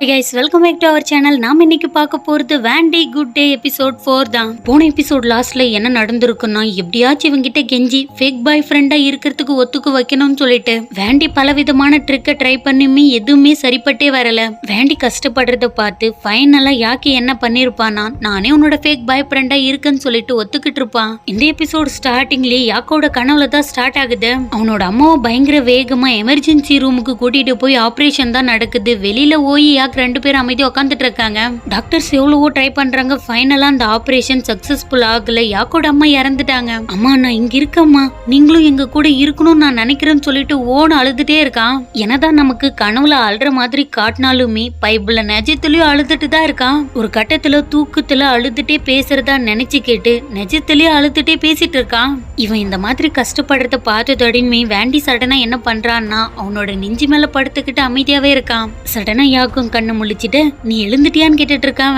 Guys welcome back to our channel. நாம இன்னைக்கு பார்க்க போறது வேண்டி குட் டே எபிசோட் 4 தான். போன எபிசோட் லாஸ்ட்ல என்ன நடந்திருக்குன்னா, எப்படியாச்சும் இவங்கிட்ட கெஞ்சி ஃபேக் பாய் ஃப்ரெண்டா இருக்கிறதுக்கு ஒத்துக்கு வைக்கணும்னு சொல்லிட்டு வேண்டி பல விதமான ட்ரிக்கை ட்ரை பண்ணியுமே எதுவுமே சரிப்பட்டே வரல. வேண்டி கஷ்டப்படுறத பார்த்து ஃபைனலா யாக்கி என்ன பண்ணிருப்பானா, நானே உன்னோட ஃபேக் பாய் ஃப்ரெண்டா இருக்குன்னு சொல்லிட்டு ஒத்துக்கிட்டு இருப்பான். இந்த எபிசோட் ஸ்டார்டிங்லயே யாக்கோட கனவுல தான் ஸ்டார்ட் ஆகுது. அவனோட அம்மாவை பயங்கர வேகமா எமர்ஜென்சி ரூமுக்கு கூட்டிட்டு போய் ஆபரேஷன் தான் நடக்குது. வெளியில ஓய் ரெண்டு பேரும் அமைதி உட்காந்துட்டு இருக்காங்க. டாக்டர்ஸ் எவ்வளவோ ட்ரை பண்றாங்க. ஃபைனலா அந்த ஆபரேஷன் சக்சஸ்ஃபுல் ஆகல. யாக்கோட அம்மா இறந்துட்டாங்க. அம்மா நான் இங்க இருக்கம்மா, நீங்களும் எங்க கூட இருக்கணும்னு நான் நினைக்கிறேன்னு சொல்லிட்டு ஓன அழுதுட்டே இருக்கான். என்னதான் நமக்கு கனவுல அழுற மாதிரி காட்டினாலுமே பைபிள்ல நிஜத்திலயும் அழுதுட்டு தான் இருக்கான். ஒரு கட்டத்துல தூக்கத்துல அழுதுட்டே பேசுறதா நினைச்சு கேட்டு நிஜத்திலயே அழுதுட்டே பேசிட்டு இருக்கான். இவன் இந்த மாதிரி கஷ்டப்படுறத பார்த்ததோடனே வேண்டி சடனா என்ன பண்றான்னா, அவனோட நெஞ்சு மேல படுத்துக்கிட்டு அமைதியாவே இருக்கான். சடனா யாக்கும் கண்ணு முழிச்சிட்டு நீ எழுந்துட்டியான்னு கேட்டுட்டு இருக்கான்.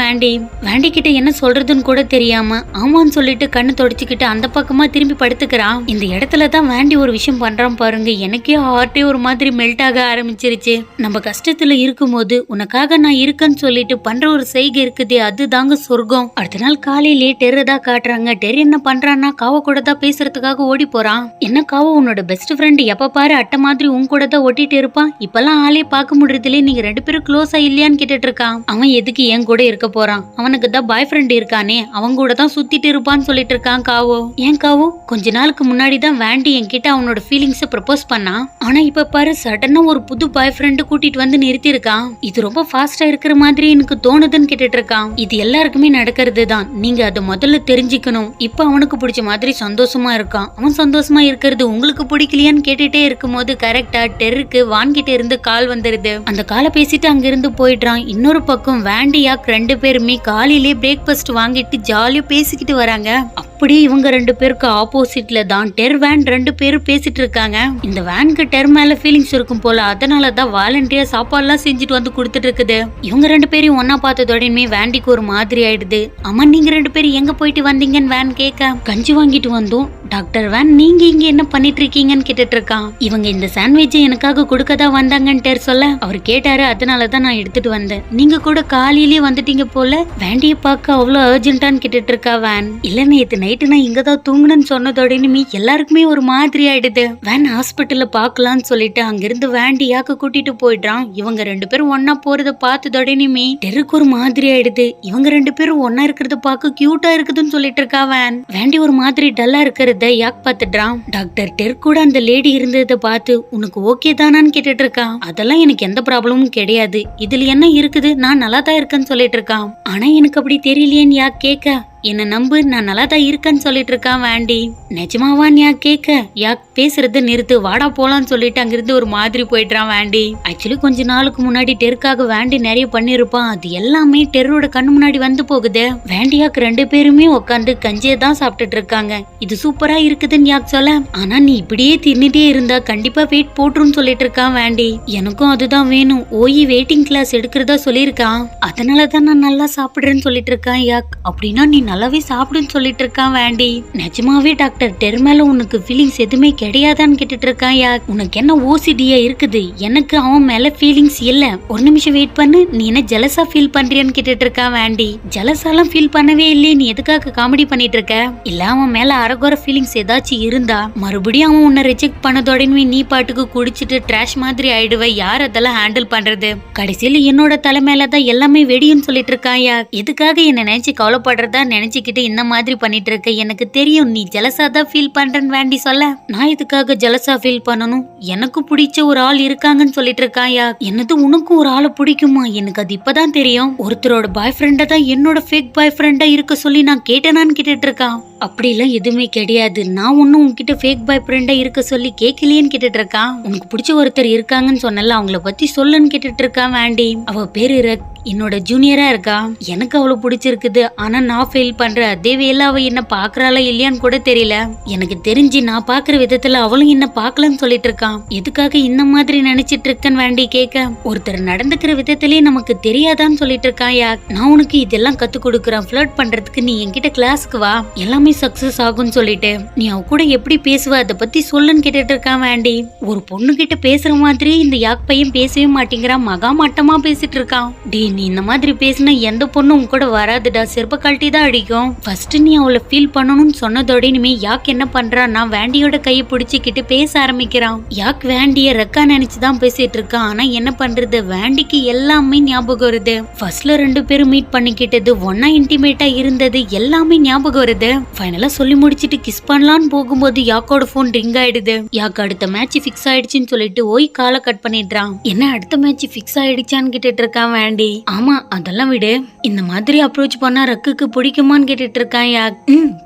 வேண்டி கிட்ட என்ன சொல்றதுன்னு கூட தெரியாம ஆமான்னு சொல்லிட்டு கண்ணு தொடச்சுக்கிட்டு அந்த பக்கமா திரும்பி படுத்துக்கிறான். இந்த இடத்துலதான் வேண்டி ஒரு விஷயம் பண்றான் பாருங்க. எனக்கே ஹார்ட்டே ஒரு மாதிரி மெல்ட் ஆக ஆரம்பிச்சிருச்சு. நம்ம கஷ்டத்துல இருக்கும்போது உனக்காக நான் இருக்கேன்னு சொல்லிட்டு பண்ற ஒரு செய்கை இருக்குதே, அது தாங்க சொர்க்கம். அடுத்த நாள் காலையிலே டெர்ரு தான் காட்டுறாங்க. டெர் என்ன பண்றான்னா, காவ கூட தான் பேசுறதுக்காக ஓடி போறான். என்ன காவ, உன்னோட பெஸ்ட் ஃப்ரெண்ட் எப்ப பாரு அட்டை மாதிரி உன் கூட தான் ஒட்டிட்டு இருப்பான். இப்பெல்லாம் ஆளே பார்க்க முடியறதுல நீங்க ரெண்டு பேரும் க்ளோஸா இல்லையான்னு கேட்டுட்டு இருக்கான். அவன் எதுக்கு என் கூட இருக்க போறான், அவனுக்கு தான் பாய் ஃப்ரெண்ட் இருக்கானே, அவங்க கூட தான் சுத்திட்டு இருப்பான்னு சொல்லிட்டு இருக்கான் காவோ. ஏன் காவோ, கொஞ்ச நாளுக்கு முன்னாடி தான் வேண்டி என்கிட்ட அவனோட ஃபீலிங்ஸை ப்ரப்போஸ் பண்ணான். ஆனா இப்ப பாரு சடனா ஒரு புது பாய் ஃப்ரெண்ட் கூட்டிட்டு வந்து நிறுத்தி இருக்கான். இது ரொம்ப ஃபாஸ்டா இருக்கிற மாதிரி எனக்கு தோணுதுன்னு கேட்டுட்டு இருக்கான். இது எல்லாருக்குமே நடக்கிறது தான், நீங்க அதை முதல்ல தெரிஞ்சுக்கணும். இப்ப அவனுக்கு பிடிச்ச மாதிரி சந்தோஷமா இருக்கான். அவன் சந்தோஷமா இருக்கிறது உங்களுக்கு பிடிக்கலையான்னு கேட்டுட்டே இருக்கும் போது கரெக்டா டெர்ருக்கு வான்கிட்ட இருந்து கால் வந்துருது. அந்த காலை பேசிட்டு அங்கிருந்து போயிடுறான். இன்னொரு பக்கம் வேண்டியாக் ரெண்டு பேருமே காலையிலே பிரேக்ஃபாஸ்ட் வாங்கிட்டு ஜாலியா பேசிக்கிட்டு வராங்க. அப்படியே இவங்க ரெண்டு பேருக்கு ஆப்போசிட்ல தான் டெர் வேன் ரெண்டு பேரும் பேசிட்டு இருக்காங்க. இந்த வேனுக்கு டெர் மேல ஃபீலிங்ஸ் இருக்கும் போல, அதனாலதான் வாலண்டியர் சாப்பாடுலாம் செஞ்சுட்டு வந்து கொடுத்துட்டு இருக்குது. இவங்க ரெண்டு பேரையும் ஒன்னா பார்த்ததோடனே வேண்டிக்கு ஒரு மாதிரி ஆயிடுது. அம்மா நீங்க ரெண்டு பேரும் எங்க போயிட்டு வந்தீங்கன்னு வேன் கேட்க, கஞ்சி வாங்கிட்டு வந்தோம் டாக்டர். வேன் நீங்க இங்க என்ன பண்ணிட்டு இருக்கீங்கன்னு கேட்டுட்டு இருக்கான். இவங்க இந்த சாண்ட்விட்சை எனக்காக கொடுக்கதான் வந்தாங்கன்னு டெர் சொல்ல அவர் கேட்டாரு. அதனாலதான் நான் எடுத்துட்டு வந்தேன். நீங்க கூட காலையிலேயே வந்துட்டீங்க போல, வேண்டிய பார்க்க அவ்வளவு அர்ஜென்டான்னு கேட்டுட்டு இருக்கா வேன். இல்ல நேத்து நைட்டு நான் இங்கதான் தூங்குனேன்னு சொன்னதோடனே எல்லாருக்குமே ஒரு மாதிரி ஆயிடுது. வேன் ஹாஸ்பிட்டல்ல பாக்கலாம்னு சொல்லிட்டு அங்கிருந்து வேண்டியாக்க கூட்டிட்டு போயிடுறான். இவங்க ரெண்டு பேரும் ஒன்னா போறத பார்த்ததோடனே டெருக்கு ஒரு மாதிரி ஆயிடுது. இவங்க ரெண்டு பேரும் ஒன்னா இருக்கிறத பார்க்க கியூட்டா இருக்குதுன்னு சொல்லிட்டு இருக்கா வேன். வேண்டி ஒரு மாதிரி டல்லா இருக்கிறத யாக் பாத்துடுறான். டாக்டர் டெர் கூட அந்த லேடி இருந்ததை பார்த்து உனக்கு ஓகே தானான்னு கேட்டுட்டு இருக்கான். அதெல்லாம் எனக்கு எந்த ப்ராப்ளமும் கிடையாது, இதுல என்ன இருக்குது, நான் நல்லா தான் இருக்கேன்னு சொல்லிட்டு இருக்கான். ஆனா எனக்கு அப்படி தெரியலையேன்னு யாக் கேட்க, என்ன நம்பு நான் நல்லா தான் இருக்கேன்னு சொல்லிட்டு இருக்கான் வேண்டி. நிஜமாவான் யாக் கேட்க, யாக் பேசுறத நிறுத்து வாடா போலான்னு சொல்லிட்டு அங்கிருந்து ஒரு மாதிரி போயிட்டான் வேண்டி. ஆக்சுவலி கொஞ்ச நாளுக்கு முன்னாடி டெருக்காக வேண்டி நிறைய பண்ணிருப்பான். அது எல்லாமே டெரோட கண்ணு முன்னாடி வந்து போகுது. வேண்டியாக்கு ரெண்டு பேருமே உட்காந்து கஞ்சியை தான் சாப்பிட்டுட்டு இருக்காங்க. இது சூப்பரா இருக்குதுன்னு யாக் சொல்ல, ஆனா நீ இப்படியே தின்னுட்டே இருந்தா கண்டிப்பா வெயிட் போட்டுருன்னு சொல்லிட்டு இருக்கான் வேண்டி. எனக்கும் அதுதான் வேணும், ஓய் வெயிட்டிங் கிளாஸ் எடுக்கிறதா சொல்லியிருக்கான். அதனாலதான் நான் நல்லா சாப்பிடுறேன்னு சொல்லிட்டு இருக்கான் யாக். அப்படின்னா நீ நல்லாவே சாப்பிடுன்னு சொல்லிட்டு இருக்கான் வேண்டி. நிஜமாவே டாக்டர் டெர் மேல உனக்கு ஃபீலிங்ஸ் எதுவுமே கிடையாதான்னு கேட்டுட்டு இருக்கான் யாக். உனக்கு என்ன ஓசிடியா இருக்குது, எனக்கு அவன் மேல ஃபீலிங்ஸ் இல்ல. ஒரு நிமிஷம் வெயிட் பண்ணு, நீ என்ன ஜெலஸா ஃபீல் பண்றியான்னு கேட்டுட்டு இருக்கான் வேண்டி. ஜெலஸாலாம் ஃபீல் பண்ணவே இல்லையே, நீ எதுக்காக காமெடி பண்ணிட்டு இருக்க? இல்ல அவன் மேல அரகுற ஃபீலிங்ஸ் ஏதாச்சும் இருந்தா மறுபடியும் அவன் உன்னை ரிஜெக்ட் பண்ணதோடனே நீ பாட்டுக்கு குடிச்சிட்டு ட்ராஷ் மாதிரி ஆயிடுவ. யார் அதெல்லாம் ஹேண்டில் பண்றது? கடைசியில என்னோட தலை மேலதான் எல்லாமே வெடியும் சொல்லிட்டு இருக்கான் யாக். எதுக்காக என்ன நினைச்சு கவலைப்படுறதா நினைச்சுக்கிட்டு இந்த மாதிரி பண்ணிட்டு இருக்க? எனக்கு தெரியும் நீ ஜெலஸா தான் ஃபீல் பண்றேன்னு வேண்டி சொல்ல, நான் இதுக்காக ஜெலஸா ஃபீல் பண்ணணும், எனக்கு பிடிச்ச ஒரு ஆள் இருக்காங்கன்னு சொல்லிட்டு இருக்கான் யாக். என்னது உனக்கும் ஒரு ஆளை பிடிக்குமா? எனக்கு அது இப்பதான் தெரியும். ஒருத்தரோட பாய் ஃப்ரெண்டா தான் என்னோட ஃபேக் பாய் ஃப்ரெண்டா இருக்க சொல்லி நான் கேட்டேனான்னு கேட்டுட்டு இருக்கான். அப்படிலாம் எதுவுமே கிடையாது, நான் ஒன்னும் உன்கிட்ட ஃபேக் பாய் ஃப்ரெண்டா இருக்க சொல்லி கேட்கலையேன்னு கேட்டுட்டு இருக்கான். உனக்கு பிடிச்ச ஒருத்தர் இருக்காங்கன்னு சொன்னல, அவங்கள பத்தி சொல்லுன்னு கேட்டுட்டு இருக்கான் வேண்டி. அவ பேரு ரக், என்னோட ஜூனியரா இருக்கா. எனக்கு அவளை பிடிச்சிருக்குது, ஆனா நான் ஃபெயில் பண்றேன். அதே வேலை அவ என்ன பாக்குறாளா இல்லையான்னு கூட தெரியல. எனக்கு தெரிஞ்சு நான் பாக்குற விதத்துல அவளும் என்ன பாக்கலன்னு சொல்லிட்டு இருக்கான். எதுக்காக இந்த மாதிரி நினைச்சிட்டு இருக்கேன்னு வேண்டி கேட்க, ஒருத்தர் நடந்துக்கிற விதத்திலேயே நமக்கு தெரியாதான்னு சொல்லிட்டு இருக்கான் யாக். நான் உனக்கு இதெல்லாம் கத்து கொடுக்குறேன், ஃபிளர்ட் பண்றதுக்கு நீ என்கிட்ட கிளாஸ்க்கு வா, எல்லாமே சக்சஸ் ஆகும்னு சொல்லிட்டு நீ அவ கூட எப்படி பேசுவ அதை பத்தி சொல்லுன்னு கேட்டுட்டு இருக்கான் வேண்டி. ஒரு பொண்ணு கிட்ட பேசுற மாதிரி இந்த யாக் பையன் பேசவே மாட்டேங்கிறான், மகா மட்டமா பேசிட்டு இருக்கான். டே நீ இந்த மாதிரி பேசினா எந்த பொண்ணும் உன் கூட வராதுடா, செருப்ப கழட்டி தான் அடிக்கும். ஃபர்ஸ்ட் நீ அவளை ஃபீல் பண்ணணும்னு சொன்னதோட இனிமே யாக் என்ன பண்றான், நான் வேண்டியோட கையை பிடிச்சிக்கிட்டு பேச ஆரம்பிக்கிறான். யாக் வேண்டிய ரெக்கா நினைச்சுதான் பேசிட்டு இருக்கான். ஆனா என்ன பண்றது, வேண்டிக்கு எல்லாமே ஞாபகம் வருது. ஃபர்ஸ்ட்ல 2 பேரும் மீட் பண்ணிக்கிட்டது, ஒன்னா இன்டிமேட்டா இருந்தது எல்லாமே ஞாபகம் வருது. ஃபைனலா சொல்லி முடிச்சிட்டு கிஸ் பண்ணலான்னு போகும்போது யாக்கோட போன் ரிங் ஆயிடுது. யாக் அடுத்த மேட்ச் பிக்ஸ் ஆயிடுச்சுன்னு சொல்லிட்டு ஓய் காலை கட் பண்ணிடுறான். என்ன அடுத்த மேட்ச் பிக்ஸ் ஆயிடுச்சான்னு கேட்டுட்டு இருக்கான் வேண்டி. ஆமா அதெல்லாம் விடு, இந்த மாதிரி அப்ரோச் பண்ணா ரக்குக்கு பிடிக்குமான்னு கேட்டுட்டு இருக்கான் யாக்.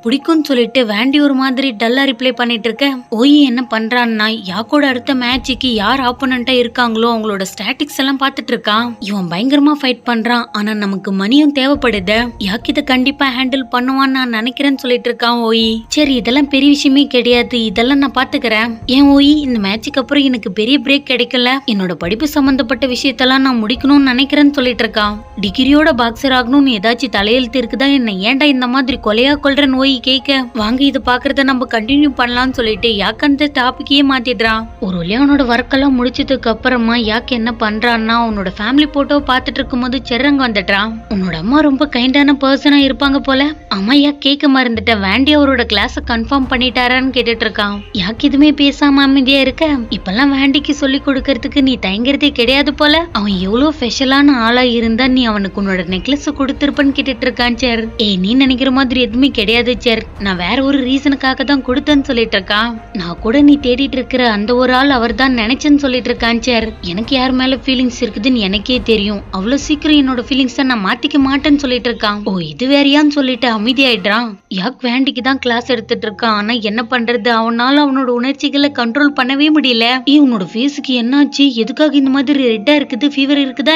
பிடிக்கும்னு சொல்லிட்டு வேண்டி ஒரு மாதிரி டல்லா ரிப்ளை பண்ணிட்டு இருக்க. ஓய் என்ன பண்றான்னா யாக்கோட அடுத்த மேட்சுக்கு யார் ஆப்போனண்டா இருக்காங்களோ அவங்களோட ஸ்டாட்டிக்ஸ் எல்லாம் பாத்துட்டு இருக்கான். இவன் பயங்கரமா ஃபைட் பண்றான், ஆனா நமக்கு மணியும் தேவைப்படுது. யாக் இதை கண்டிப்பா ஹேண்டில் பண்ணுவான்னு நான் நினைக்கிறேன்னு சொல்லிட்டு இருக்கான் ஓய். சரி இதெல்லாம் பெரிய விஷயமே கிடையாது, இதெல்லாம் நான் பாத்துக்கிறேன். ஏன் ஓய் இந்த மேட்சுக்கு அப்புறம் எனக்கு பெரிய பிரேக் கிடைக்கல, என்னோட படிப்பு சம்பந்தப்பட்ட விஷயத்தெல்லாம் நான் முடிக்கணும்னு நினைக்கிறேன்னு சொல்லிட்டு இருக்கான். டிகிரியோட பாக்ஸர் ஆகணும்னு ஏதாச்சும் தலையெழுத்து இருக்குதா என்ன, ஏன்டா இந்த மாதிரி கொலையா கொள்றன்னு ஓய் கேட்க. வாங்க இது பாக்குறத நம்ம கண்டினியூ பண்ணலாம்னு சொல்லிட்டு யாக் அந்த டாபிக்கையே மாத்திடுறான். ஒரு வழியா அவனோட ஒர்க் எல்லாம் முடிச்சதுக்கு அப்புறமா யாக் என்ன பண்றான்னா உன்னோட ஃபேமிலி போட்டோ பாத்துட்டு இருக்கும் போது செர்ரங்க வந்துடுறான். உன்னோட அம்மா ரொம்ப கைண்டான பர்சனா இருப்பாங்க போல. அம்மா யாக் கேட்க மறந்துட்ட, வேண்டி அவரோட கிளாஸ கன்ஃபார்ம் பண்ணிட்டாரான்னு கேட்டுட்டு இருக்கான். யாக் எதுவுமே பேசாம அமைதியா இருக்க. இப்பெல்லாம் வேண்டிக்கு சொல்லி கொடுக்கறதுக்கு நீ தயங்குறதே கிடையாது போல. அவன் எவ்வளவு ஸ்பெஷலான ஆளா இருந்தா நீ அவனுக்கு உன்னோட நெக்லஸ் கொடுத்திருப்பன்னு கேட்டுட்டு இருக்கான் சார். நீ நினைக்கிற மாதிரி எதுவுமே கிடையாது சார், நான் வேற ஒரு ரீசனுக்காக தான் கொடுத்தேன்னு சொல்லிட்டு இருக்கான். நான் கூட நீ தேடிட்டு இருக்கிற அந்த ஒரு ஆள் அவர் தான் நினைச்சேன்னு சொல்லிட்டு இருக்கான் சார். எனக்கு யார் மேல ஃபீலிங்ஸ் இருக்குதுன்னு எனக்கே தெரியும், அவ்வளவு சீக்கிரம் என்னோட ஃபீலிங்ஸ நான் மாத்திக்க மாட்டேன்னு சொல்லிட்டு இருக்கான். இது வேறையான்னு சொல்லிட்டு அமைதியாயிடுறான். யாக் வேண்டிக்கு தான் கிளாஸ் எடுத்துட்டு இருக்கான். ஆனா என்ன பண்றது, அவனால அவனோட உணர்ச்சிகளை கண்ட்ரோல் பண்ணவே முடியல. உன்னோட ஃபேஸுக்கு என்னாச்சு, எதுக்காக இந்த மாதிரி ரெட்டா இருக்குது, ஃபீவர் இருக்குதா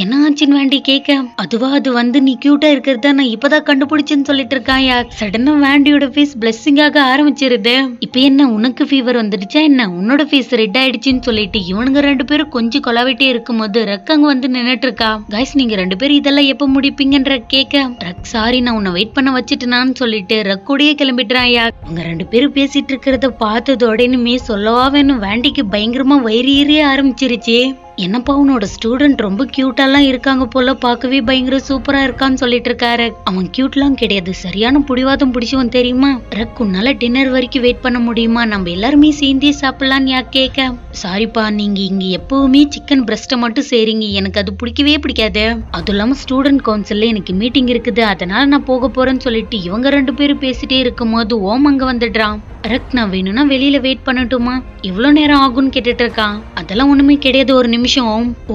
என்ன ஆச்சுன்னு வேண்டி கேட்க. அதுவா அது வந்து நீ கியூட்டா இருக்கிறதா நான் இப்பதான் கண்டுபிடிச்சேன்னு சொல்லிட்டு இருக்கான் யாக். சடனா வேண்டியோட ஃபேஸ் பிளஸ்ஸிங் ஆக ஆரம்பிச்சிருது. இப்ப என்ன உனக்கு ஃபீவர் வந்துடுச்சா என்ன, உன்னோட ஃபேஸ் ரெட் ஆயிடுச்சுன்னு சொல்லிட்டு இவனுங்க 2 பேரும் கொஞ்சம் கொலாவிட்டே இருக்கும் போது ரக் அங்க வந்து நின்னுட்டு இருக்கா. கைஸ் நீங்க 2 பேரும் இதெல்லாம் எப்ப முடிப்பீங்கன்ற கேட்க ரக் சாரி நான் உன்னை வெயிட் பண்ண வச்சுட்டேனான்னு சொல்லிட்டு ரக்கோடயே கிளம்பிடுறான் யாக். அவங்க 2 பேரும் பேசிட்டு இருக்கிறத பார்த்ததோட இனிமே சொல்லவா வேணும், வேண்டிக்கு பயங்கரமா வயிறே ஆரம்பிச்சிருச்சு. என்னப்பா உன்னோட ஸ்டூடெண்ட் ரொம்ப கியூட்டாலாம் இருக்காங்க போல, பார்க்கவே பயங்கர சூப்பரா இருக்கான்னு சொல்லிட்டு இருக்காரு. அவன் கியூட்லாம் கிடையாது, சரியான புடிவாதம் பிடிச்சவன் தெரியுமா. ரக் உன்னால டின்னர் வரைக்கும் வெயிட் பண்ண முடியுமா, நம்ம எல்லாருமே சேர்ந்தே சாப்பிடலான்னு யாக் கேட்க. சாரிப்பா நீங்க இங்க எப்பவுமே சிக்கன் பிரஸ்ட மட்டும் செய்றீங்க, எனக்கு அது பிடிக்கவே பிடிக்காது. அதுவும் இல்லாம ஸ்டூடெண்ட் கவுன்சில்ல எனக்கு மீட்டிங் இருக்குது, அதனால நான் போக போறேன்னு சொல்லிட்டு இவங்க 2 பேரும் பேசிட்டே இருக்கும் போது ஓம் அங்க வந்துடுறான். ரக் நான் வேணும்னா வெளியில வெயிட் பண்ணட்டுமா, எவ்வளவு நேரம் ஆகும்னு கேட்டுட்டு இருக்கான். அதெல்லாம் ஒண்ணுமே கிடையாது, ஒரு நிமிஷம்.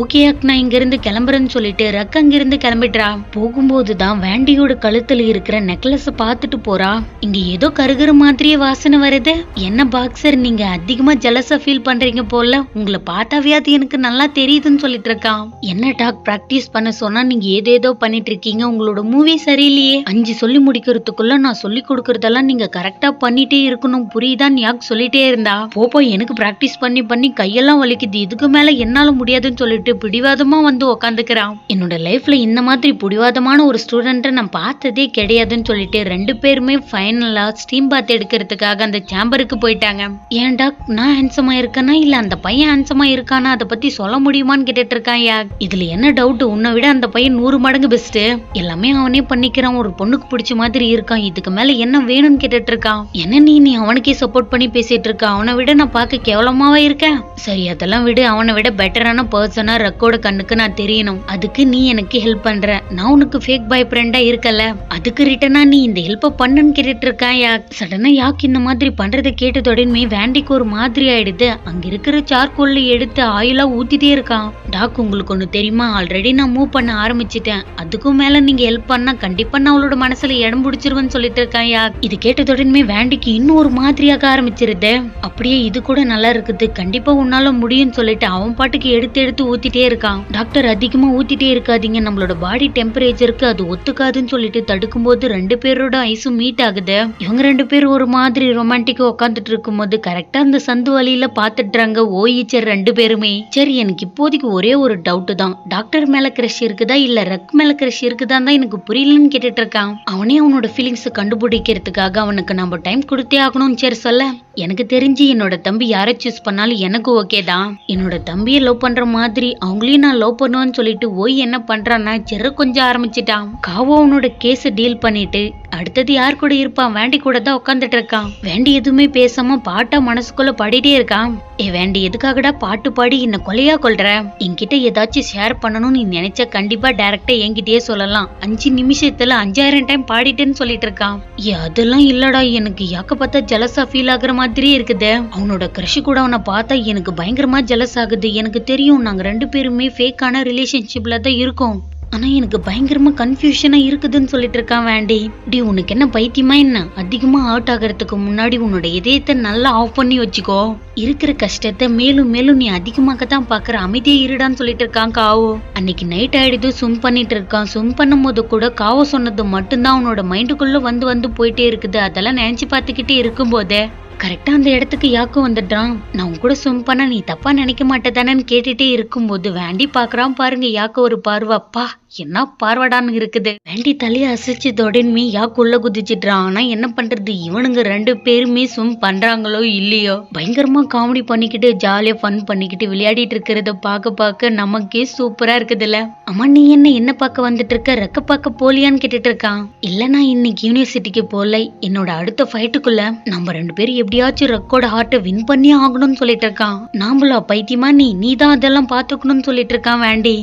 ஓகே அக் நான் இங்க இருந்து கிளம்புறேன்னு சொல்லிட்டு ரக் அங்க இருந்து கிளம்பிடுறா. போகும்போதுதான் வேண்டியோட கழுத்துல இருக்கிற நெக்லஸ் பாத்துட்டு போறா. இங்க ஏதோ கருகிற மாதிரியே வாசனை வருது. என்ன பாக்ஸர் நீங்க அதிகமா ஜெலஸா ஃபீல் பண்றீங்க போல, உங்களை பார்த்தாவே அது எனக்கு நல்லா தெரியுதுன்னு சொல்லிட்டு இருக்கான். என்ன டாக் பிராக்டிஸ் பண்ண சொன்னா நீங்க ஏதேதோ பண்ணிட்டு இருக்கீங்க, உங்களோட மூவி சரியில்லையே. 5 சொல்லி முடிக்கிறதுக்குள்ள நான் சொல்லி கொடுக்கறதெல்லாம் நீங்க கரெக்டா பண்ணிட்டே இருக்கணும் புரியுதான்னு யாக் சொல்லிட்டே இருந்தா. போப்போ எனக்கு பிராக்டிஸ் பண்ணி பண்ணி கையெல்லாம் வலிக்குது, இதுக்கு மேல என்னால முடியாதுன்னு சொல்லிட்டு பிடிவாதமா வந்து உக்காந்துக்கிறான். என்னோட லைஃப்ல இந்த மாதிரி பிடிவாதமான ஒரு ஸ்டூடெண்ட்டை நான் பார்த்ததே கிடையாதுன்னு சொல்லிட்டு 2 பேருமே ஃபைனலா ஸ்டீம் பாத் எடுக்கிறதுக்காக அந்த சேம்பருக்கு போயிட்டாங்க. ஏன்டா நான் ஹேண்ட்ஸமா இருக்கேனா இல்ல அந்த பையன் ஹேண்ட்ஸமா இருக்கானா அதை பத்தி சொல்ல முடியுமான்னு கேட்டுட்டு இருக்கான் யாக். இதுல என்ன டவுட், உன்னை விட அந்த பையன் 100 மடங்கு பெஸ்ட், எல்லாமே அவனே பண்ணிக்கிறான், ஒரு பொண்ணுக்கு பிடிச்ச மாதிரி இருக்கான், இதுக்கு மேல என்ன வேணும்னு கேட்டுட்டு இருக்கான். என்ன நீ அவனுக்கே சப்போர்ட் பண்ணி பேசிட்டு இருக்க, அவனை விட நான் பார்க்க கேவலமாவா இருக்கேன். சரி அதெல்லாம் விடு, அவனை விட பெட்டரான பர்சனா ரக்கோட கண்ணுக்கு நான் தெரியணும், அதுக்கு நீ எனக்கு ஹெல்ப் பண்ற, நான் உனக்கு ஃபேக் பாய் ஃப்ரெண்டா இருக்கல, அதுக்கு ரிட்டனா நீ இந்த ஹெல்ப் பண்ணுன்னு கேட்டுட்டு இருக்கான் யாக். சடனா யாக் இந்த மாதிரி பண்றதை கேட்டதோடனே வேண்டிக்கு ஒரு மாதிரி ஆயிடுது. அங்க இருக்கிற சார்கோல்ல எடுத்து ஆயிலா ஊத்திட்டே இருக்கான். டாக் உங்களுக்கு ஒண்ணு தெரியுமா, ஆல்ரெடி நான் மூவ் பண்ண ஆரம்பிச்சிட்டேன், அதுக்கும் மேல நீங்க ஹெல்ப் பண்ணா கண்டிப்பா நான் அவளோட மனசுல இடம் பிடிச்சிருவேன்னு சொல்லிட்டு இருக்கான் யாக். இது கேட்டதோடனே வேண்டிக்கு இன்னும் ஒரு மாதிரியாக ஆரம்பிச்சிருது. அப்படியே இது கூட நல்லா இருக்குது, கண்டிப்பா உன்னால முடியும்னு சொல்லிட்டு அவன் பாட்டுக்கு எடுத்து எடுத்து ஊத்திட்டே இருக்கான். டாக்டர் அதிகமா ஊத்திட்டே இருக்காதீங்க, நம்மளோட பாடி டெம்பரேச்சருக்கு அது ஒத்துக்காதுன்னு சொல்லிட்டு தடுக்கும் போது 2 பேரோட ஐஸும் மீட் ஆகுது. இவங்க 2 பேரும் ஒரு மாதிரி ரொமான்டிக்கா உட்காந்துட்டு இருக்கும் போது கரெக்டா அந்த சந்து வழியில பாத்துட்டுறாங்க ஓயிச்சர் 2 பேருமே. சரி, எனக்கு இப்போதைக்கு ஒரே ஒரு டவுட் தான், டாக்டர் மேல கிரஷ் இருக்குதா இல்ல ரக் மேல கிரஷ் இருக்குதான் தான் எனக்கு புரியலன்னு கேட்டுட்டு இருக்கான். அவனே அவனோட ஃபீலிங்ஸ் கண்டுபிடிக்கிறதுக்காக அவனுக்கு நம்ம டைம் கொடுத்தே ஆகணும்னு சரி சொல்ல, எனக்கு தெரிஞ்சு என்னோட தம்பி யாரை சூஸ் பண்ணாலும் எனக்கு ஓகே தான். என்னோட தம்பியை லவ் பண்ற மாதிரி அவங்களையும் நான் லவ் பண்ணுவேன்னு சொல்லிட்டு ஓய் என்ன பண்றான்னா செரு கொஞ்சம் ஆரம்பிச்சிட்டான். காவோ அவனோட கேஸ டீல் பண்ணிட்டு அடுத்தது யார் கூட இருப்பான், வேண்டி கூட தான் உட்காந்துட்டு இருக்கான். வேண்டி எதுவுமே பேசாம பாட்டா மனசுக்குள்ள பாடிட்டே இருக்கான். வேண்டி எதுக்காகடா பாட்டு பாடி என்ன கொலையா கொள்ற, என்கிட்ட ஏதாச்சும் ஷேர் பண்ணணும்னு நீ நினைச்சா கண்டிப்பா டைரக்டா என்கிட்டயே சொல்லலாம், 5 நிமிஷத்துல 5000 டைம் பாடிட்டேன்னு சொல்லிட்டு இருக்கான். அதெல்லாம் இல்லடா, எனக்கு யாக்க பார்த்தா ஜலசா ஃபீல் ஆகுற மாதிரியே இருக்குது. அவனோட கிரஷ் கூட அவனை பார்த்தா எனக்கு பயங்கரமா ஜலஸ் ஆகுது. எனக்கு தெரியும் நாங்க 2 பேருமே ஃபேக்கான ரிலேஷன்ஷிப்ல தான் இருக்கோம், ஆனா எனக்கு பயங்கரமா கன்ஃபியூஷனா இருக்குதுன்னு சொல்லிட்டு இருக்கான் வேண்டி. டி உனக்கு என்ன பைத்தியமா என்ன, அதிகமா அவுட் ஆகிறதுக்கு முன்னாடி உன்னோட இதயத்தை நல்லா ஆஃப் பண்ணி வச்சுக்கோ, இருக்கிற கஷ்டத்தை மேலும் மேலும் நீ அதிகமாக்கத்தான் பாக்குற, அமைதியா இருடான்னு சொல்லிட்டு இருக்கான் காவோ. அன்னைக்கு நைட் ஆயிடுது, ஸ்விம் பண்ணிட்டு இருக்கான். ஸ்விம் பண்ணும் போது கூட காவோ சொன்னது மட்டும்தான் அவனோட மைண்டுக்குள்ள வந்து வந்து போயிட்டே இருக்குது. அதெல்லாம் நினைச்சு பார்த்துக்கிட்டே இருக்கும் போதே கரெக்டா அந்த இடத்துக்கு யாக்கும் வந்துட்டான். நான் உன் கூட ஸ்விம் பண்ண நீ தப்பா நினைக்க மாட்டேதானு கேட்டுட்டே இருக்கும்போது வேண்டி பாக்குறான் பாருங்க யாக்க ஒரு பார்வை. அப்பா என்ன பார்வடான்னு இருக்குது. வேண்டி தலையை அசைச்சதோடனே யாக்குள்ள குதிச்சிட்டான். ஆனா என்ன பண்றது, இவனுங்க 2 பேருமே ஸ்விம் பண்றாங்களோ இல்லையோ பயங்கரமா காமெடி பண்ணிக்கிட்டு ஜாலியா ஃபன் பண்ணிக்கிட்டு விளையாடிட்டு இருக்கிறத பார்க்க நமக்கே சூப்பரா இருக்குதுல்ல. அம்மா நீ என்ன பார்க்க வந்துட்டு இருக்க, ரெக்க பார்க்க போலியான்னு கேட்டுட்டு இருக்கான். இல்ல நான் இன்னைக்கு யூனிவர்சிட்டிக்கு போல, என்னோட அடுத்த ஃபைட்டுக்குள்ள நம்ம 2 பேரும் எப்படியாச்சும் ரெக்கோட ஹார்ட்டை வின் பண்ணி ஆகணும்னு சொல்லிட்டு இருக்கான். நாம்பளா பைத்தியமா நீ தான் அதெல்லாம் பாத்துக்கணும்னு சொல்லிட்டு இருக்கான் வேண்டி.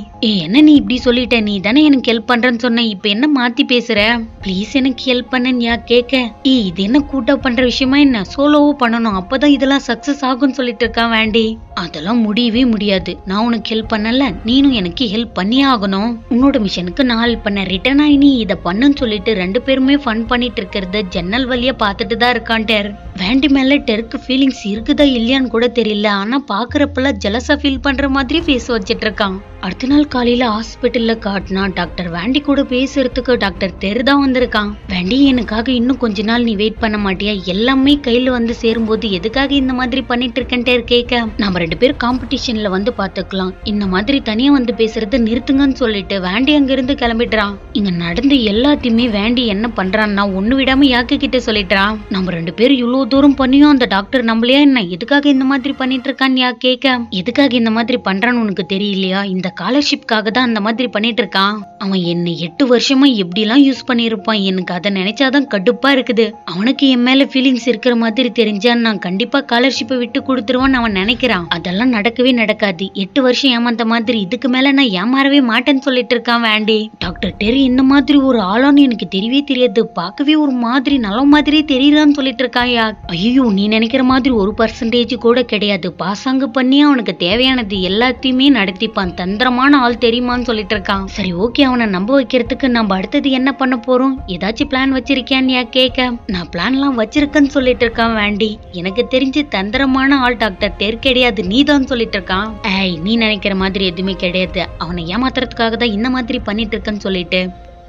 என்ன நீ இப்படி சொல்லிட்ட, நீ தானே எனக்கு ஹெல்ப் பண்றேன்னு சொன்ன, இப்ப என்ன மாத்தி பேசுற, ப்ளீஸ் எனக்கு ஹெல்ப் பண்ணு யா கேக்க. இது என்ன கூட்டா பண்ற விஷயமா என்ன, சோலோவோ பண்ணணும், அப்பதான் இதெல்லாம் சக்சஸ் ஆகும்னு சொல்லிட்டு இருக்கான் வேண்டி. அதெல்லாம் முடியவே முடியாது, நான் உனக்கு ஹெல்ப் பண்ணல, நீனும் எனக்கு ஹெல்ப் பண்ணியே ஆகணும். உன்னோட மிஷனுக்கு நான் ஹெல்ப் பண்ண, ரிட்டர்ன் ஆகி நீ இதை பண்ணுன்னு சொல்லிட்டு 2 பேருமே ஃபன் பண்ணிட்டு இருக்கிறத ஜன்னல் வழியா பாத்துட்டு தான் இருக்கான் டெர். வேண்டி மேல டெருக்கு ஃபீலிங்ஸ் இருக்குதா இல்லையான்னு கூட தெரியல, ஆனா பாக்குறப்பெல்லாம் ஜலசா ஃபீல் பண்ற மாதிரி ஃபேஸ் வச்சிட்டு இருக்கான். அடுத்த நாள் காலையில ஹாஸ்பிட்டல்ல காட்டினா டாக்டர் வேண்டி கூட பேசுறதுக்கு டாக்டர் தெரு தான் வந்திருக்கான். வேண்டி எனக்காக இன்னும் கொஞ்ச நாள் நீ வெயிட் பண்ண மாட்டியா, எல்லாமே கையில வந்து சேரும்போது எதுக்காக இந்த மாதிரி பண்ணிட்டு இருக்கேன்ட்டு கேட்க, நம்ம 2 பேரும் காம்படிஷன்ல வந்து பாத்துக்கலாம், இந்த மாதிரி தனியா வந்து பேசுறத நிறுத்துங்கன்னு சொல்லிட்டு வேண்டி அங்க இருந்து கிளம்பிடுறான். இங்க நடந்து எல்லாத்தையுமே வேண்டி என்ன பண்றான்னா ஒண்ணு விடாம யாக்கு கிட்ட சொல்லிடுறான். நம்ம 2 பேரும் இவ்வளவு தூரம் பண்ணியும் அந்த டாக்டர் நம்மளையா என்ன, எதுக்காக இந்த மாதிரி பண்ணிட்டு இருக்கான்னு யா கேட்க, எதுக்காக இந்த மாதிரி பண்றான்னு உனக்கு தெரியலையா, இந்த ஸ்காலர்ஷிப்காக தான் அந்த மாதிரி பண்ணிட்டு இருக்கான். அவன் என்ன 8 வருஷமா எப்படி எல்லாம் யூஸ் பண்ணிருப்பான், எனக்கு அதை நினைச்சாதான் கடுப்பா இருக்குது. அவனுக்கு என் மேல ஃபீலிங்ஸ் இருக்கிற மாதிரி தெரிஞ்சா நான் கண்டிப்பா ஸ்காலர்ஷிப்பை விட்டு கொடுத்துருவான்னு அவன் நினைக்கிறான். அதெல்லாம் நடக்கவே நடக்காது, 8 வருஷம் ஏமாந்த மாதிரி இதுக்கு மேல நான் ஏமாறவே மாட்டேன்னு சொல்லிட்டு இருக்கான் வேண்டி. டாக்டர் டெரி இந்த மாதிரி ஒரு ஆளான்னு எனக்கு தெரியவே தெரியாது, பார்க்கவே ஒரு மாதிரி நல்ல மாதிரி தெரியறான்னு சொல்லிட்டு இருக்கான். ஐயோ நீ நினைக்கிற மாதிரி 1% கூட கிடையாது, பாசாங்கு பண்ணி அவனுக்கு தேவையானது எல்லாத்தையுமே நடத்திப்பான், தந்திரமான ஆள் தெரியுமான்னு சொல்லிட்டு இருக்கான். சரி ஓகே, அவனை நம்ப வைக்கிறதுக்கு நம்ம அடுத்தது என்ன பண்ண போறோம், ஏதாச்சும் பிளான் வச்சிருக்கியான்னு கேட்க, நான் பிளான் எல்லாம் வச்சிருக்கேன்னு சொல்லிட்டு இருக்கான் வேண்டி. எனக்கு தெரிஞ்சு தந்திரமான ஆள் டாக்டர் டெர் கிடையாது, நீ தான் சொல்லிட்டு இருக்கான். நீ நினைக்கிற மாதிரி எதுவுமே கிடையாது, அவனை ஏமாத்துறதுக்காக தான் இந்த மாதிரி பண்ணிட்டு இருக்கேன்னு சொல்லிட்டு,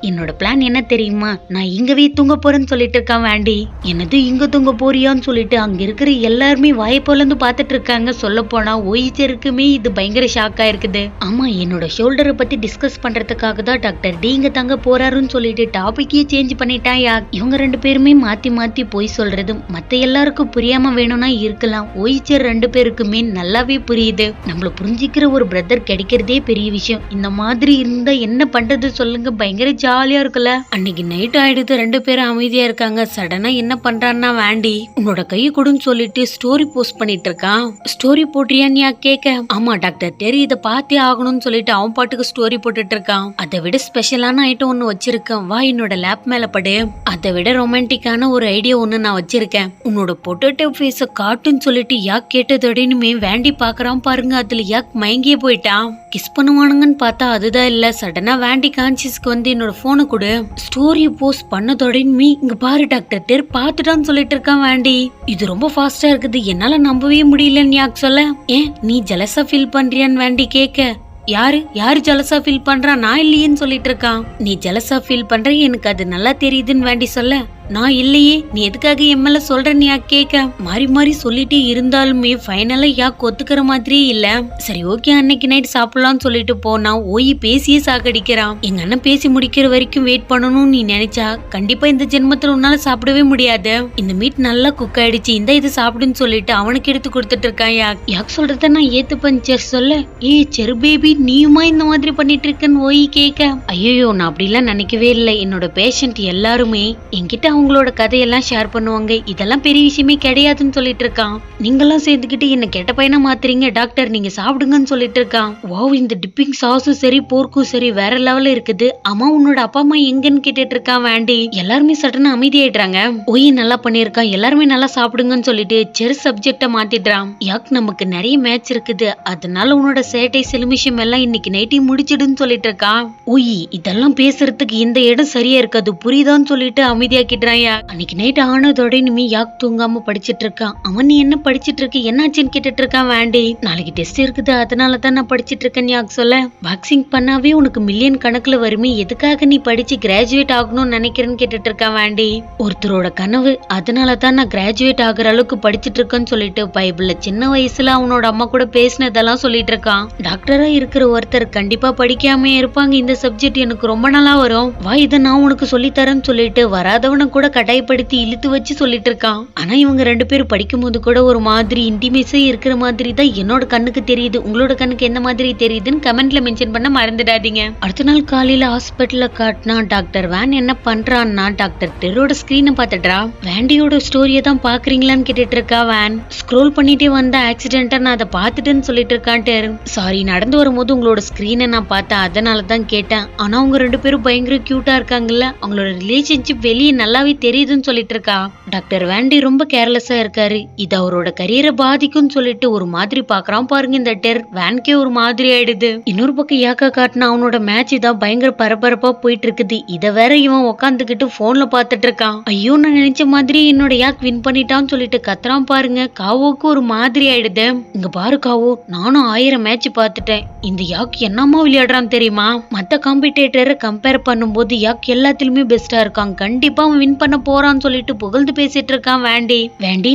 என்னோட பிளான் என்ன தெரியுமா, நான் இங்கவே தூங்க போறேன்னு சொல்லிட்டு இருக்கான் வேண்டி. என்னது இங்க தூங்க போறியான்னு சொல்லிட்டு அங்க இருக்கிற எல்லாருமே வாய்ப்போலந்து பாத்துட்டு இருக்காங்க. சொல்ல போனா ஓய்ச்சருக்குமே இது பயங்கர ஷாக்கா இருக்குது. ஆமா என்னோட ஷோல்டரை பத்தி டிஸ்கஸ் பண்றதுக்காக தான் டாக்டர் டி இங்க தங்க போறாருன்னு சொல்லிட்டு டாபிக்கே சேஞ்ச் பண்ணிட்டான். இவங்க 2 பேருமே மாத்தி மாத்தி போய் சொல்றது மத்த எல்லாருக்கும் புரியாம வேணும்னா இருக்கலாம், ஓய்ச்சர் 2 பேருக்குமே நல்லாவே புரியுது. நம்மள புரிஞ்சிக்கிற ஒரு பிரதர் கிடைக்கிறதே பெரிய விஷயம். இந்த மாதிரி இருந்தா என்ன பண்றது சொல்லுங்க, பயங்கர ஜாலியா இருக்குல்ல. அன்னைக்கு நைட் ஆயிடுது, 2 பேரும் அமைதியா இருக்காங்க. சடனா என்ன பண்றான்னா வேண்டி உன்னோட கையை கொடுன்னு சொல்லிட்டு ஸ்டோரி போஸ்ட் பண்ணிட்டு இருக்கான். ஸ்டோரி போட்றியான்னு கேட்க, ஆமா டாக்டர் டெரி இதை பார்த்தே ஆகணும்னு சொல்லிட்டு அவன் பாட்டுக்கு ஸ்டோரி போட்டுட்டு இருக்கான். அதை விட ஸ்பெஷலான ஐட்டம் ஒண்ணு வச்சிருக்கேன், வா என்னோட லேப் மேல படு. அதை விட ரொமான்டிக்கான ஒரு ஐடியா ஒண்ணு நான் வச்சிருக்கேன், உன்னோட பொட்டேட்டோ ஃபேஸ காட்டுன்னு சொல்லிட்டு யாக் கேட்டதோடனுமே வேண்டி பாக்குறான் பாருங்க. அதுல யாக் மயங்கியே போயிட்டான். கிஸ் பண்ணுவானுங்கன்னு பார்த்தா அதுதான் இல்ல. சடனா வேண்டி கான்சியஸ்க்கு வந்து என்னோட போனை கொடு, ஸ்டோரிய போஸ்ட் பண்ணதோட இங்க பாரு டாக்டர் டெர் பாத்துட்டான்னு சொல்லிட்டு இருக்கான் வேண்டி. இது ரொம்ப ஃபாஸ்டா இருக்குது, என்னால நம்பவே முடியலன்னு யாக் சொல்ல. ஏன் நீ ஜலசா ஃபீல் பண்றியான்னு வேண்டி கேட்க, யாரு ஜலசா ஃபீல் பண்றா, நான் இல்லையேன்னு சொல்லிட்டு இருக்கான். நீ ஜலசா ஃபீல் பண்ற எனக்கு அது நல்லா தெரியுதுன்னு வேண்டி சொல்ல, நான் இல்லையே நீ எதுக்காக எம்எல்ஏ சொல்றன்னு யாக் கேட்க. மாறி மாறி சொல்லிட்டே இருந்தாலுமே ஃபைனலா யாக் ஒத்துக்கிற மாதிரியே இல்ல. சரி ஓகே அன்னைக்கு நைட் சாப்பிடலாம்னு சொல்லிட்டு போனா ஓய் பேசியே சாக்கடிக்கிறான். எங்க அண்ணன் பேசி முடிக்கிற வரைக்கும் வெயிட் பண்ணணும்னு நீ நினைச்சா கண்டிப்பா இந்த ஜென்மத்துல உன்னால சாப்பிடவே முடியாது. இந்த மீட் நல்லா குக் ஆயிடுச்சு, இந்த இது சாப்பிடுன்னு சொல்லிட்டு அவனுக்கு எடுத்து கொடுத்துட்டு இருக்கான் யாக். யாக் சொல்றத நான் ஏத்துப்பேன் சொல்ல, செரு பேபி நீயுமா இந்த மாதிரி பண்ணிட்டு இருக்கன்னு ஓய் கேட்க, ஐயோ நான் அப்படிலாம் நினைக்கவே இல்லை. என்னோட பேஷண்ட் எல்லாருமே என்கிட்ட அவங்களோட கதையெல்லாம் ஷேர் பண்ணுவாங்க, இதெல்லாம் பெரிய விஷயமே கிடையாதுன்னு சொல்லிட்டு இருக்கான். நீங்கெல்லாம் சேர்ந்துக்கிட்டு என்ன கெட்ட பையனா மாத்துறீங்க டாக்டர், நீங்க சாப்பிடுங்கன்னு சொல்லிட்டு இருக்கான். வாவ் இந்த டிப்பிங் சாஸும் சரி போர்க்கும் சரி வேற லெவல்ல இருக்குது. அம்மா உன்னோட அப்பா அம்மா எங்கன்னு கேட்டுட்டு இருக்கான் வேண்டி. எல்லாருமே சடனா அமைதியாயிடுறாங்க. ஓய் நல்லா பண்ணிருக்கான், எல்லாருமே நல்லா சாப்பிடுங்கன்னு சொல்லிட்டு செரு சப்ஜெக்ட மாத்திடுறான். யாக் நமக்கு நிறைய மேட்ச் இருக்குது, அதனால உன்னோட சேட்டை சிலுமிஷம் எல்லாம் இன்னைக்கு நைட்டே முடிச்சிடுன்னு சொல்லிட்டு இருக்கான். ஓய் இதெல்லாம் பேசுறதுக்கு இந்த இடம் சரியா இருக்காது புரியுதான்னு சொல்லிட்டு அமைதியாக்கிட்டு அன்னைக்கு நைட் ஆனதோட இனிமே யாக் தூங்காம படிச்சிட்டு இருக்கான். அவன் நீ என்ன படிச்சிட்டு இருக்க, என்னாச்சுன்னு கேட்டுட்டு இருக்கான் வேண்டி. நாளைக்கு டெஸ்ட் இருக்குது அதனாலதான் நான் படிச்சிட்டு இருக்கேன்னு யாக் சொல்ல, பாக்ஸிங் பண்ணாவே உனக்கு மில்லியன் கணக்குல வருமே, எதுக்காக நீ படிச்சு கிராஜுவேட் ஆகணும்னு நினைக்கிறேன்னு கேட்டுட்டு இருக்கான் வேண்டி. ஒருத்தரோட கனவு, அதனாலதான் நான் கிராஜுவேட் ஆகுற அளவுக்கு படிச்சிட்டு இருக்கேன்னு சொல்லிட்டு பைபிள்ல சின்ன வயசுல அவனோட அம்மா கூட பேசினதெல்லாம் சொல்லிட்டு இருக்கான். டாக்டரா இருக்கிற ஒருத்தர் கண்டிப்பா படிக்காம இருப்பாங்க, இந்த சப்ஜெக்ட் எனக்கு ரொம்ப நாளா வரும், வா இதை நான் உனக்கு சொல்லித்தரேன்னு சொல்லிட்டு வராதவன கூட கட்டாயப்படுத்தி இழுத்து வச்சு சொல்லிட்டு இருக்கான். ஆனா இவங்க ரெண்டு பேரும் படிக்கும் போது கூட ஒரு மாதிரி இன்டிமேஸா இருக்கிற மாதிரி தான் என்னோட கண்ணுக்கு தெரியுது. உங்களோட கண்ணுக்கு எந்த மாதிரி தெரியுதுன்னு கமெண்ட்ல மென்ஷன் பண்ண மறந்துடாதீங்க. அடுத்த நாள் காலையில ஹாஸ்பிட்டல்ல காட்டினா டாக்டர் வேன் என்ன பண்றான்னா டாக்டர் டெரோட ஸ்கிரீனை பாத்துட்டா. வேண்டியோட ஸ்டோரியை தான் பாக்குறீங்களான்னு கேட்டுட்டு இருக்கா வேன். ஸ்க்ரோல் பண்ணிட்டே வந்த ஆக்சிடென்ட்டா நான் அதை பாத்துட்டேன்னு சொல்லிட்டு இருக்கான் டெர். சாரி நடந்து வரும்போது உங்களோட ஸ்கிரீனை நான் பார்த்தேன் அதனாலதான் கேட்டேன். ஆனா அவங்க ரெண்டு பேரும் பயங்கர கியூட்டா இருக்காங்கல்ல, அவங்களோட ரிலேஷன்ஷிப் வெளியே நல்லாவே தெரியுதுன்னு சொல்லிட்டு இருக்கா. டாக்டர் வேண்டி ரொம்ப கேர்லெஸ்ஸா இருக்காரு, இது அவரோட கரியரை பாதிக்கும்னு சொல்லிட்டு ஒரு மாதிரி பாக்குறான் பாருங்க. இந்த டெர் வேன்கே ஒரு மாதிரி ஆயிடுது. இன்னொரு பக்கம் யாக்கா காட்டினா அவனோட மேட்ச் தான் பயங்கர பரபரப்பா போயிட்டு இருக்குது. இத வேற இவன் உக்காந்துக்கிட்டு போன்ல பாத்துட்டு இருக்கான். ஐயோ நான் நினைச்ச மாதிரி என்னோட யாக் வின் பண்ணிட்டான்னு சொல்லிட்டு கத்துறான் பாருங்க. காவோக்கு ஒரு மாதிரி ஆயிடுது. இங்க பாரு காவோ, நானும் 1000 மேட்ச் பாத்துட்டேன், இந்த யாக் என்னமா விளையாடுறான் தெரியுமா, மத்த காம்படிட்டரை கம்பேர் பண்ணும்போது யாக் எல்லாத்திலுமே பெஸ்டா இருக்கான், கண்டிப்பா அவன் வின் பண்ண போறான்னு சொல்லிட்டு புகழ்ந்து பேசிட்டு இருக்கான் வேண்டி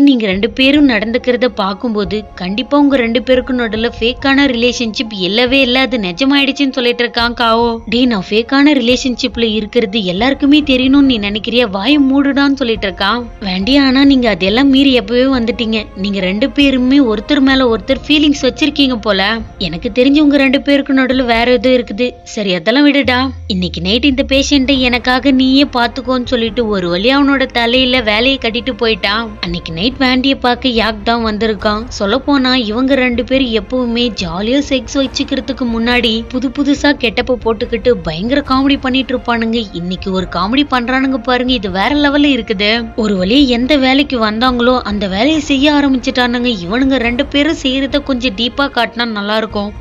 நீங்க ரெண்டு பேரும் நடந்துக்கிறத பாக்கும்போது கண்டிப்பா உங்க ரெண்டு பேருக்கும் நடுல ஃபேக்கான ரிலேஷன்ஷிப் இல்லவே இல்ல, அது நிஜமாயிடுச்சுன்னு சொல்லிட்டு இருக்கான் காவோ. டே நான் ஃபேக்கான ரிலேஷன்ஷிப்ல இருக்கிறது எல்லாருக்குமே தெரியணும்னு நீ நினைக்கிறியா, வாயை மூடுடான்னு சொல்லிட்டு இருக்கான் வேண்டி. ஆனா நீங்க அதெல்லாம் மீறி எப்பவே வந்துட்டீங்க, நீங்க ரெண்டு பேருமே ஒருத்தர் மேல ஒருத்தர் ஃபீலிங்ஸ் வச்சிருக்கீங்க போல, எனக்கு தெரிஞ்சு உங்க ரெண்டு பேருக்கு நடுல வேற எதுவும் இருக்குது. சரி அதெல்லாம் விடுடா, இன்னைக்கு நைட் இந்த பேஷண்ட்டை எனக்காக நீயே பாத்துக்கோன்னு சொல்லிட்டு ஒரு வழி அவனோட தலையில வேலையை கட்டிட்டு போயிட்டான். அன்னைக்கு நைட் வேண்டிய பார்க்க யாக் தான் வந்திருக்கான். சொல்ல போனா இவங்க ரெண்டு பேரும் எப்பவுமே ஜாலியா செக்ஸ் வச்சுக்கிறதுக்கு முன்னாடி புதுசா கெட்டப்ப போட்டுக்கிட்டு பயங்கர காமெடி பண்ணிட்டு இருப்பானுங்க. இன்னைக்கு ஒரு காமெடி பண்றானுங்க பாருங்க, இது வேற லெவல்ல இருக்குது. ஒரு வழியா எந்த வேலைக்கு வந்தாங்களோ அந்த வேலையை செய்ய ஆரம்பிச்சுட்டானுங்க. இவனுங்க ரெண்டு பேரும் செய்யறத கொஞ்சம் டீப்பா காட்டினா நல்லா இருக்கும்.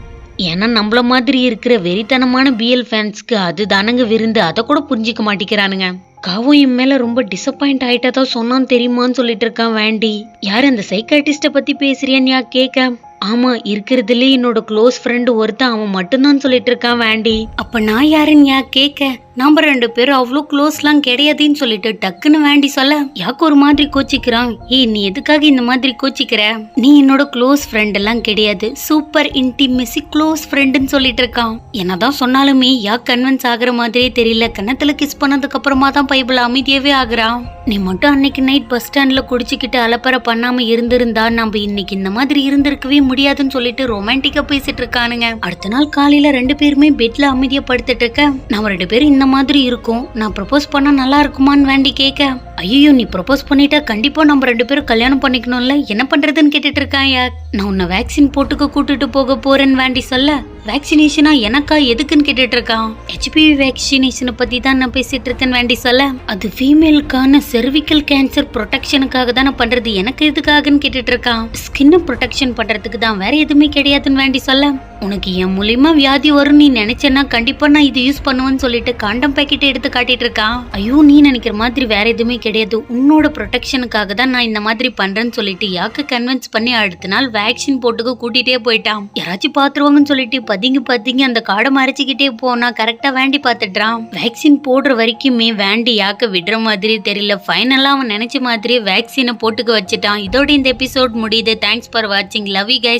ஏன்னா நம்மள மாதிரி இருக்கிற வெறித்தனமான பிஎல் ஃபேன்ஸ்க்கு அது தானங்க விருந்து, அதை கூட புரிஞ்சிக்க மாட்டேங்கிறானுங்க. காவும் என் மேல ரொம்ப டிசப்பாயிண்ட் ஆயிட்டதா சொன்னான்னு தெரியுமான்னு சொல்லிட்டு இருக்கான் வேண்டி. யார் அந்த சைக்காட்டிஸ்ட பத்தி பேசுறியான்னு கேட்க, ஆமா இருக்கிறதுல என்னோட க்ளோஸ் ஃப்ரெண்ட் ஒருத்தன், அவன் மட்டும்தான் சொல்லிட்டு இருக்கான் வேண்டி. அப்ப நான் யாருன்னு கேட்க, நம்ம ரெண்டு பேரும் அவ்வளோ க்ளோஸ்லாம் கிடையாதுன்னு சொல்லிட்டு டக்குன்னு வேண்டி சொல்ல யாக்கு ஒரு மாதிரி கோச்சிக்கிறான். நீ எதுக்காக இந்த மாதிரி கோச்சிக்கிற, நீ என்னோட க்ளோஸ் ஃப்ரெண்ட் எல்லாம் கிடையாது, சூப்பர் இன்டிமெசி க்ளோஸ் ஃப்ரெண்டுன்னு சொல்லிட்டு இருக்கான். என்னதான் சொன்னாலுமே யாக் கன்வின்ஸ் ஆகுற மாதிரியே தெரியல. கன்னத்துல கிஸ் பண்ணதுக்கு அப்புறமா தான் பைபிள் அமைதியாவே ஆகுறான். நீ மட்டும் அன்னைக்கு நைட் பஸ் ஸ்டாண்ட்ல குடிச்சுக்கிட்டு அலப்பற பண்ணாம இருந்திருந்தா நம்ம இன்னைக்கு இந்த மாதிரி இருந்திருக்கவே முடியாதுன்னு சொல்லிட்டு ரொமான்டிக்கா பேசிட்டு இருக்கானுங்க. அடுத்த நாள் காலையில ரெண்டு பேருமே பெட்ல அமைதியா படுத்துட்டு இருக்க, நம்ம ரெண்டு பேரும் இந்த மாதிரி இருக்கும், நான் ப்ரப்போஸ் பண்ணா நல்லா இருக்குமான்னு வேண்டி கேட்க, ஐயோ நீ ப்ரொபோஸ் பண்ணிட்டா கண்டிப்பா நம்ம 2 பேரும் கல்யாணம் பண்ணிக்கணும்ல, என்ன பண்றதுன்னு கேட்டுட்டு இருக்கான் யாக். நான் உன்னை வேக்சின் போட்டுக்க கூட்டிட்டு போக போறேன்னு வேண்டி சொல்ல, வேக்சினேஷனா எனக்கா எதுக்குன்னு கேட்டுட்டு இருக்கான். HPV வேக்சினேஷனை பத்தி தான் நான் பேசிட்டு இருக்கேன்னு வேண்டி சொல்ல, அது ஃபீமேலுக்கான செர்விக்கல் கேன்சர் ப்ரொடெக்ஷனுக்காக தான் நான் பண்றது, எனக்கு எதுக்காகன்னு கேட்டுட்டு இருக்கான். ஸ்கின் ப்ரொடெக்ஷன் பண்றதுக்கு தான், வேற எதுவுமே கிடையாதுன்னு வேண்டி சொல்ல, உனக்கு என் மூலியமா வியாதி வரும் நீ நினைச்சேன்னா கண்டிப்பா நான் இது யூஸ் பண்ணுவேன்னு சொல்லிட்டு காண்டம் பேக்கெட் எடுத்து காட்டிட்டு இருக்கான். ஐயோ நீ நினைக்கிற மாதிரி வேற எதுவுமே கிடையாது, உன்னோட ப்ரொடெக்ஷனுக்காக தான் நான் இந்த மாதிரி பண்றேன்னு சொல்லிட்டு யாக்க கன்வின்ஸ் பண்ணி அடுத்த நாள் வேக்சின் போட்டுக்க கூட்டிட்டே போயிட்டான். யாராச்சும் பாத்துருவாங்கன்னு சொல்லிட்டு பதுங்கி அந்த காடை மறைச்சிக்கிட்டே போனா கரெக்டா வேண்டி பாத்துட்டான். வேக்சின் போடுற வரைக்குமே வேண்டி யாக்க விடுற மாதிரி தெரியல. ஃபைனலா அவன் நினைச்ச மாதிரி வேக்சினை போட்டுக்க வச்சுட்டான். இதோட இந்த எபிசோட் முடியுது. தேங்க்ஸ் ஃபார் வாட்சிங். Love you guys.